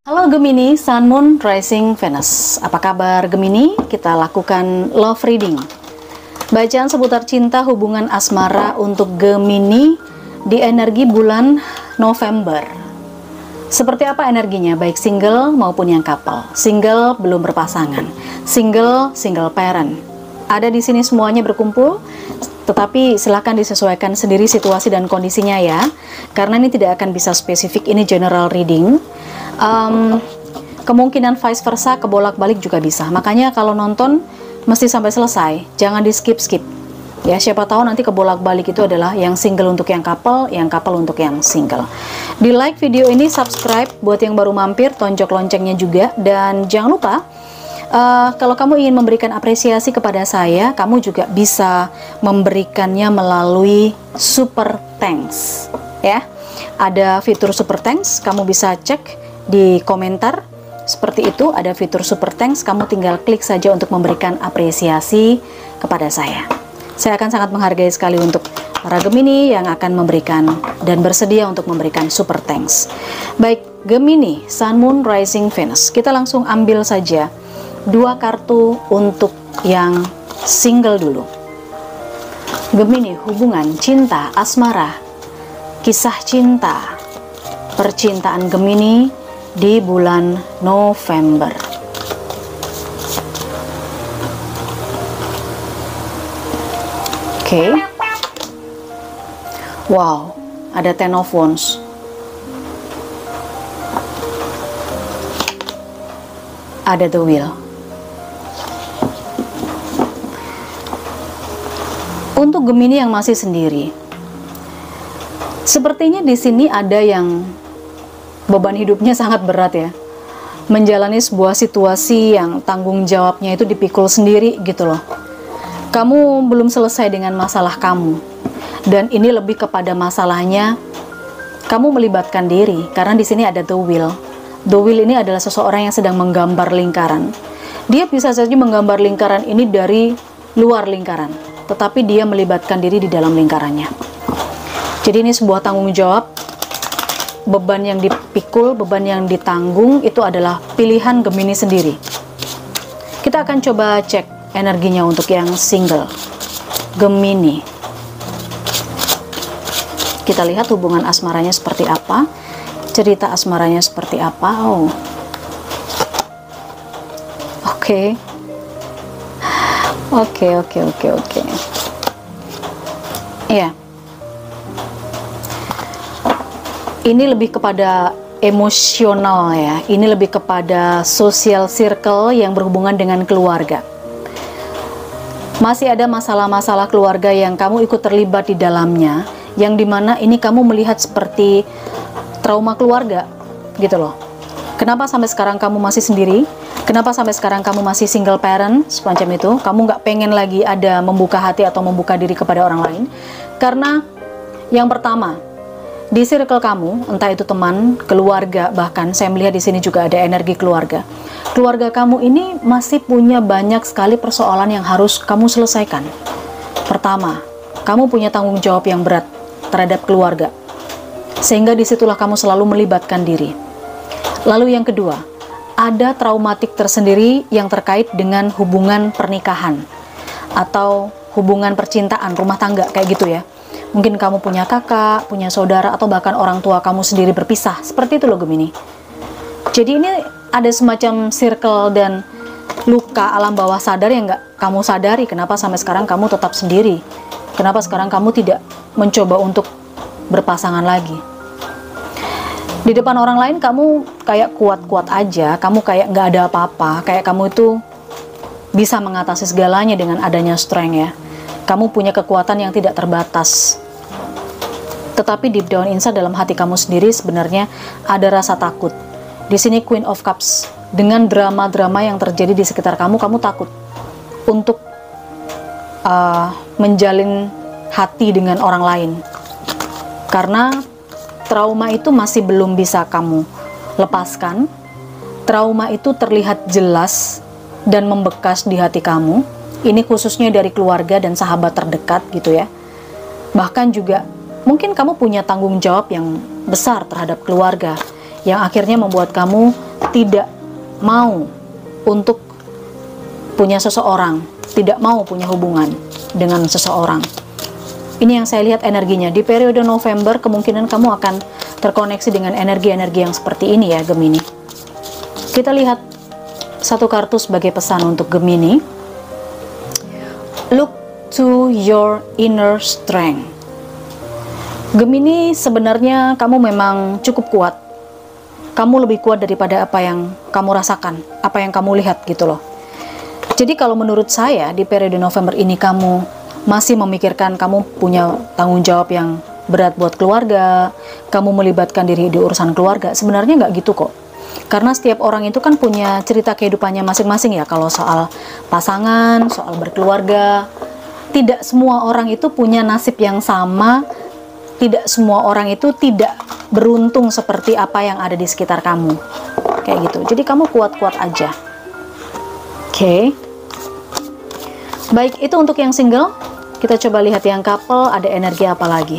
Halo Gemini, Sun, Moon, Rising, Venus. Apa kabar Gemini? Kita lakukan love reading. Bacaan seputar cinta, hubungan asmara untuk Gemini di energi bulan November. Seperti apa energinya, baik single maupun yang couple. Single belum berpasangan, single parent. Ada di sini semuanya berkumpul, tetapi silahkan disesuaikan sendiri situasi dan kondisinya ya. Karena ini tidak akan bisa spesifik, ini general reading. Kemungkinan vice versa, kebolak-balik juga bisa. Makanya kalau nonton mesti sampai selesai, jangan di skip ya. Siapa tahu nanti kebolak-balik itu adalah yang single untuk yang couple untuk yang single. Di like video ini, subscribe buat yang baru mampir, tonjok loncengnya juga, dan jangan lupa kalau kamu ingin memberikan apresiasi kepada saya, kamu juga bisa memberikannya melalui super thanks ya. Ada fitur super thanks, kamu bisa cek di komentar seperti itu, ada fitur super thanks, kamu tinggal klik saja untuk memberikan apresiasi kepada saya. Saya akan sangat menghargai sekali untuk para Gemini yang akan memberikan dan bersedia untuk memberikan super thanks. Baik, Gemini, Sun, Moon, Rising, Venus. Kita langsung ambil saja 2 kartu untuk yang single dulu. Gemini, hubungan, cinta, asmara, kisah cinta, percintaan Gemini di bulan November. Oke. Wow, ada Ten of Wands. Ada The Wheel. Untuk Gemini yang masih sendiri, sepertinya di sini ada yang beban hidupnya sangat berat ya, menjalani sebuah situasi yang tanggung jawabnya itu dipikul sendiri gitu loh. Kamu belum selesai dengan masalah kamu, dan ini lebih kepada masalahnya kamu melibatkan diri, karena di sini ada The Wheel. The Wheel ini adalah seseorang yang sedang menggambar lingkaran. Dia bisa saja menggambar lingkaran ini dari luar lingkaran, tetapi dia melibatkan diri di dalam lingkarannya. Jadi ini sebuah tanggung jawab. Beban yang dipikul, beban yang ditanggung itu adalah pilihan Gemini sendiri. Kita akan coba cek energinya untuk yang single Gemini. Kita lihat hubungan asmaranya seperti apa, cerita asmaranya seperti apa. Oke. Iya. Ini lebih kepada emosional ya, ini lebih kepada social circle yang berhubungan dengan keluarga. Masih ada masalah-masalah keluarga yang kamu ikut terlibat di dalamnya, yang dimana ini kamu melihat seperti trauma keluarga gitu loh. Kenapa sampai sekarang kamu masih sendiri? Kenapa sampai sekarang kamu masih single parent semacam itu? Kamu nggak pengen lagi ada membuka hati atau membuka diri kepada orang lain? Karena yang pertama, di circle kamu, entah itu teman, keluarga, bahkan saya melihat di sini juga ada energi keluarga. Keluarga kamu ini masih punya banyak sekali persoalan yang harus kamu selesaikan. Pertama, kamu punya tanggung jawab yang berat terhadap keluarga, sehingga disitulah kamu selalu melibatkan diri. Lalu yang kedua, ada traumatik tersendiri yang terkait dengan hubungan pernikahan atau hubungan percintaan, rumah tangga kayak gitu ya. Mungkin kamu punya kakak, punya saudara, atau bahkan orang tua kamu sendiri berpisah. Seperti itu loh Gemini. Jadi ini ada semacam circle dan luka alam bawah sadar yang nggak kamu sadari. Kenapa sampai sekarang kamu tetap sendiri? Kenapa sekarang kamu tidak mencoba untuk berpasangan lagi? Di depan orang lain kamu kayak kuat-kuat aja, kamu kayak nggak ada apa-apa, kayak kamu itu bisa mengatasi segalanya dengan adanya strength ya. Kamu punya kekuatan yang tidak terbatas. Tetapi deep down inside dalam hati kamu sendiri sebenarnya ada rasa takut. Di sini Queen of Cups. Dengan drama-drama yang terjadi di sekitar kamu, kamu takut untuk menjalin hati dengan orang lain. Karena trauma itu masih belum bisa kamu lepaskan. Trauma itu terlihat jelas dan membekas di hati kamu. Ini khususnya dari keluarga dan sahabat terdekat gitu ya. Bahkan juga mungkin kamu punya tanggung jawab yang besar terhadap keluarga, yang akhirnya membuat kamu tidak mau untuk punya seseorang, tidak mau punya hubungan dengan seseorang. Ini yang saya lihat energinya. Di periode November kemungkinan kamu akan terkoneksi dengan energi-energi yang seperti ini ya, Gemini. Kita lihat satu kartu sebagai pesan untuk Gemini. Look to your inner strength. Gemini, sebenarnya kamu memang cukup kuat. Kamu lebih kuat daripada apa yang kamu rasakan, apa yang kamu lihat gitu loh. Jadi kalau menurut saya di periode November ini kamu masih memikirkan kamu punya tanggung jawab yang berat buat keluarga, kamu melibatkan diri di urusan keluarga, sebenarnya nggak gitu kok. Karena setiap orang itu kan punya cerita kehidupannya masing-masing ya. Kalau soal pasangan, soal berkeluarga, tidak semua orang itu punya nasib yang sama. Tidak semua orang itu tidak beruntung seperti apa yang ada di sekitar kamu. Kayak gitu. Jadi kamu kuat-kuat aja. Oke. Baik, itu untuk yang single. Kita coba lihat yang couple, ada energi apa lagi.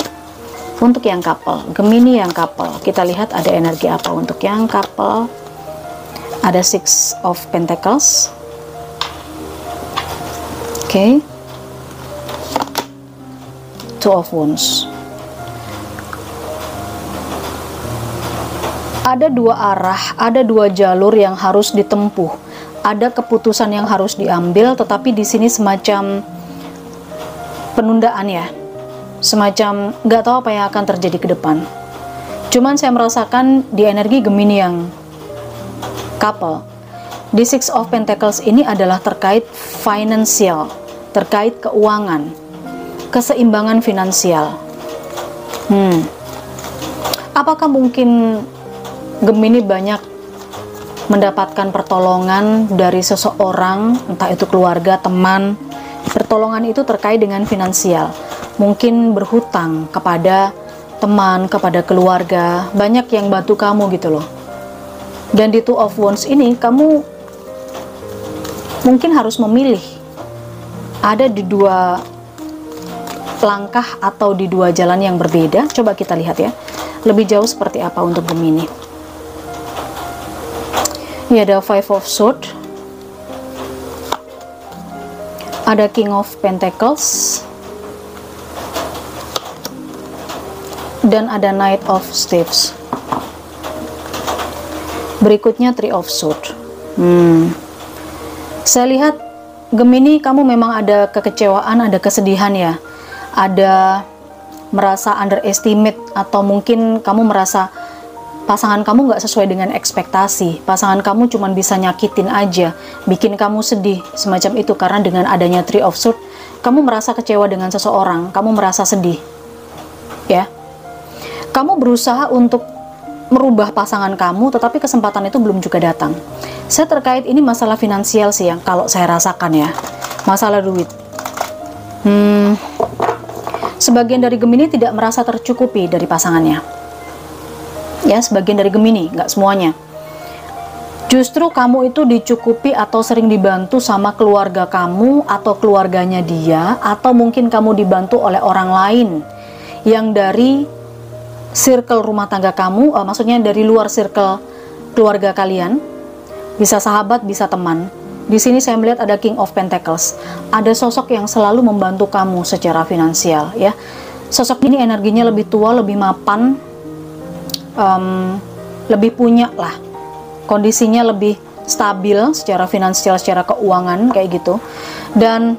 Untuk yang couple, Gemini yang couple, kita lihat ada energi apa untuk yang couple. Ada Six of Pentacles. Oke. Two of Wands. Ada dua arah, ada dua jalur yang harus ditempuh. Ada keputusan yang harus diambil, tetapi di sini semacam penundaan ya. Semacam nggak tahu apa yang akan terjadi ke depan. Cuman saya merasakan di energi Gemini yang couple, di Six of Pentacles ini adalah terkait financial, terkait keuangan, keseimbangan finansial. Apakah mungkin Gemini banyak mendapatkan pertolongan dari seseorang, entah itu keluarga, teman. Pertolongan itu terkait dengan finansial. Mungkin berhutang kepada teman, kepada keluarga. Banyak yang bantu kamu gitu loh. Dan di Two of Wands ini, kamu mungkin harus memilih. Ada di dua langkah atau di dua jalan yang berbeda. Coba kita lihat ya. Lebih jauh seperti apa untuk Gemini. Ini ada Five of Swords, ada King of Pentacles, dan ada Knight of Staves. Berikutnya Three of Swords. Saya lihat Gemini, kamu memang ada kekecewaan, ada kesedihan ya, ada merasa underestimate, atau mungkin kamu merasa pasangan kamu nggak sesuai dengan ekspektasi, pasangan kamu cuma bisa nyakitin aja, bikin kamu sedih, semacam itu. Karena dengan adanya Three of Swords, kamu merasa kecewa dengan seseorang, kamu merasa sedih, ya. Kamu berusaha untuk merubah pasangan kamu, tetapi kesempatan itu belum juga datang. Saya terkait ini masalah finansial sih yang kalau saya rasakan ya, masalah duit. Sebagian dari Gemini tidak merasa tercukupi dari pasangannya. Ya, sebagian dari Gemini, nggak semuanya. Justru kamu itu dicukupi atau sering dibantu sama keluarga kamu atau keluarganya dia, atau mungkin kamu dibantu oleh orang lain yang dari circle rumah tangga kamu, maksudnya dari luar circle keluarga kalian, bisa sahabat, bisa teman. Di sini saya melihat ada King of Pentacles, ada sosok yang selalu membantu kamu secara finansial ya. Sosok ini energinya lebih tua, lebih mapan, lebih punya lah, kondisinya lebih stabil secara finansial, secara keuangan kayak gitu. Dan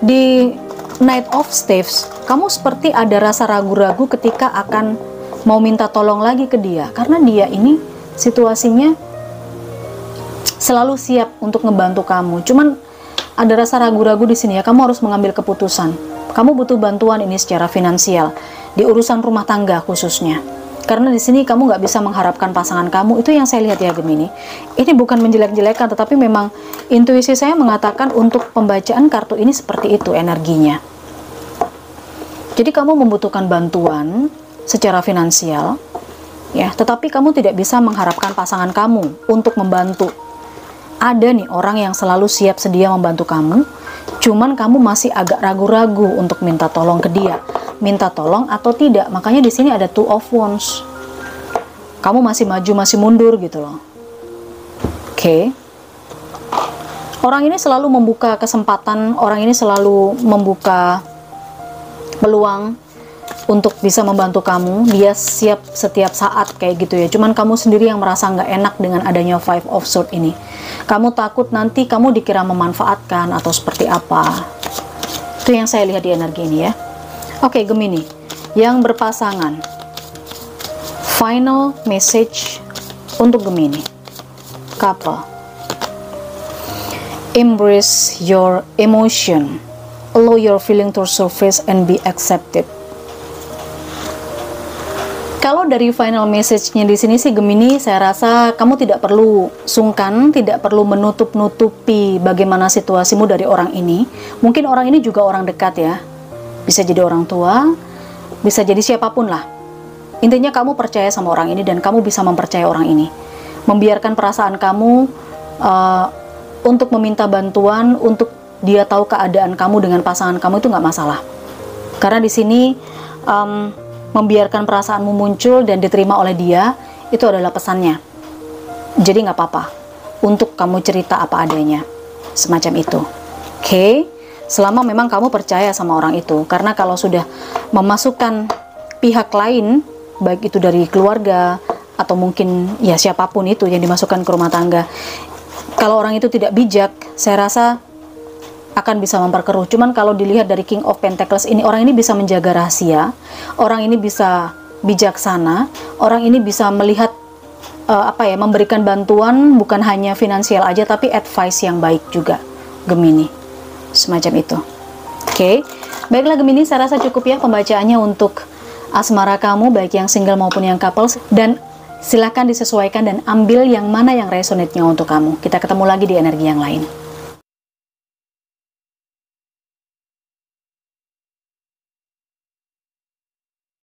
di Knight of Staves, kamu seperti ada rasa ragu-ragu ketika akan mau minta tolong lagi ke dia, karena dia ini situasinya selalu siap untuk ngebantu kamu. Cuman ada rasa ragu-ragu di sini ya, kamu harus mengambil keputusan. Kamu butuh bantuan ini secara finansial di urusan rumah tangga khususnya. Karena di sini kamu nggak bisa mengharapkan pasangan kamu, itu yang saya lihat ya Gemini. Ini bukan menjelek-jelekan, tetapi memang intuisi saya mengatakan untuk pembacaan kartu ini seperti itu energinya. Jadi kamu membutuhkan bantuan secara finansial, ya, tetapi kamu tidak bisa mengharapkan pasangan kamu untuk membantu. Ada nih orang yang selalu siap sedia membantu kamu, cuman kamu masih agak ragu-ragu untuk minta tolong ke dia. Minta tolong atau tidak. Makanya di sini ada Two of Wands. Kamu masih maju, masih mundur gitu loh. Oke. Orang ini selalu membuka kesempatan, orang ini selalu membuka peluang untuk bisa membantu kamu. Dia siap setiap saat kayak gitu ya. Cuman kamu sendiri yang merasa nggak enak dengan adanya Five of Swords ini. Kamu takut nanti kamu dikira memanfaatkan atau seperti apa. Itu yang saya lihat di energi ini ya. Oke, Gemini yang berpasangan. Final message untuk Gemini couple. Embrace your emotion, allow your feeling to surface and be accepted. Kalau dari final message-nya di sini sih Gemini, saya rasa kamu tidak perlu sungkan, tidak perlu menutup-nutupi bagaimana situasimu dari orang ini. Mungkin orang ini juga orang dekat ya, bisa jadi orang tua, bisa jadi siapapun lah. Intinya kamu percaya sama orang ini dan kamu bisa mempercayai orang ini. Membiarkan perasaan kamu untuk meminta bantuan, untuk dia tahu keadaan kamu dengan pasangan kamu itu nggak masalah. Karena di sini membiarkan perasaanmu muncul dan diterima oleh dia, itu adalah pesannya. Jadi nggak apa-apa untuk kamu cerita apa adanya, semacam itu. Oke, selama memang kamu percaya sama orang itu. Karena kalau sudah memasukkan pihak lain, baik itu dari keluarga atau mungkin ya siapapun itu yang dimasukkan ke rumah tangga, kalau orang itu tidak bijak, saya rasa akan bisa memperkeruh. Cuman kalau dilihat dari King of Pentacles ini, orang ini bisa menjaga rahasia, orang ini bisa bijaksana, orang ini bisa melihat memberikan bantuan bukan hanya finansial aja, tapi advice yang baik juga, Gemini, semacam itu. Oke, baiklah Gemini, saya rasa cukup ya pembacaannya untuk asmara kamu, baik yang single maupun yang couples, dan silahkan disesuaikan dan ambil yang mana yang resonate-nya untuk kamu. Kita ketemu lagi di energi yang lain.